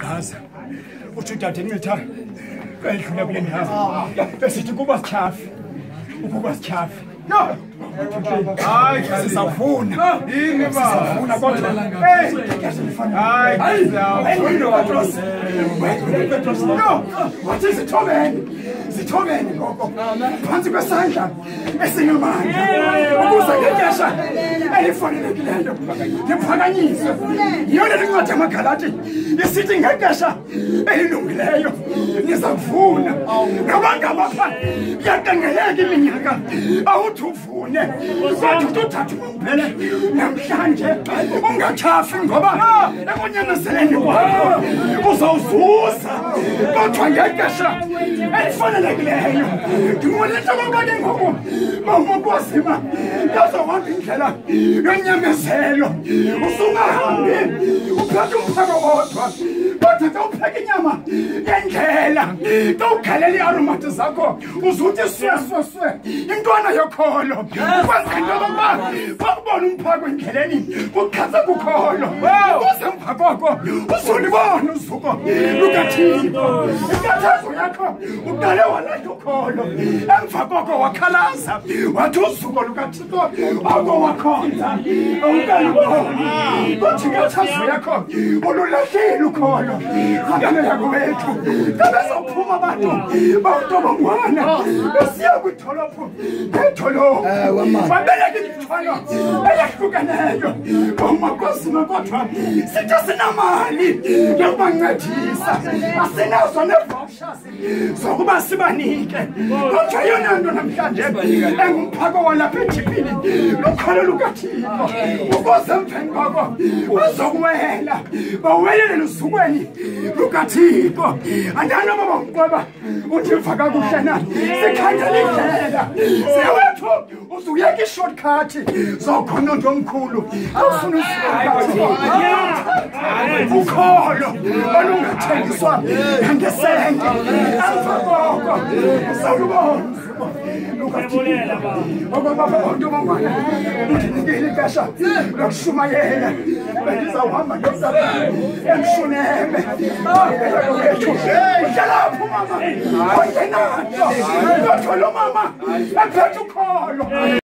Gaza. Utshudade Ncitha. Kwedlula kule ndawo. Besithi kuba sithafi. Ukuba sithafi. No. Hayi, sisavuna. Yini ba? Sisavuna kodwa. Hey, kuyasifana. Hayi, Petros. Petros. No. Wathi sithobeni ngoko. Phansi kwesandla esingamandla. Ukuze ngexesha elifanelekileyo. Ngiphakanyiswe. Yona incwadi yamaGalati isithi ngexesha elilungileyo niza kuvuna. Ngabangabapha yatengeleka iminyaka. Awuthi uvune. Kodwa uthatha umphele namhlanje ungachafi ngoba ekunyamezeleni kwakho uzawuzuza. Kodwa ngexesha elifanelekileyo ndimulisa konke ngoku mawukwazima yazohamba indlela yonyamezelo usungahambi uphethe umphako wodwa kodwa xa upheka inyama yendlela xa ukhalela iaromati zakho uzuthi swesweswe intwana yokholo ukwenza into yokokuba bakubona umphako endleleni kuchaza kukholo usemva koko uzulibona uzuko lukaThixo inkathazo yakho uqale walahla ukholo emva koko wakhalaza wathi uzuko lukaThixo oko wakhonza awuqale ukholo kuthi inkathazo yakho ululahlile ukholo abantwana yakho wethu kabezophuma abantu bawutobongwana besiya kwidolophu ngedolophu babeleka imithwalo eyahlukeneyo ngomakwazima kodwa sithi sinamali yokubancedisa asinazo ne-vouchers zokuba sibanike kodwa yona nto namhlanje engumphako walapha edipini lukholo lukaThixo ukuze emveni kwako bazokuwela bawelele lusukweni lukaThixo andanoba bamqweba uthi kakuhle na sikhangela indlela sewethu uzuyeka i-shortcut zokhona nto omkhulu awufuna ukholo olungathengiswa nangesente emva koko uzawulubona abantu bongwana ndinikile ixesha lokushumayela bendizawuhamba ndiyosapha emshuneme wethu uhlelapho mama ongenanto kodwa lo mama ephethe ukholo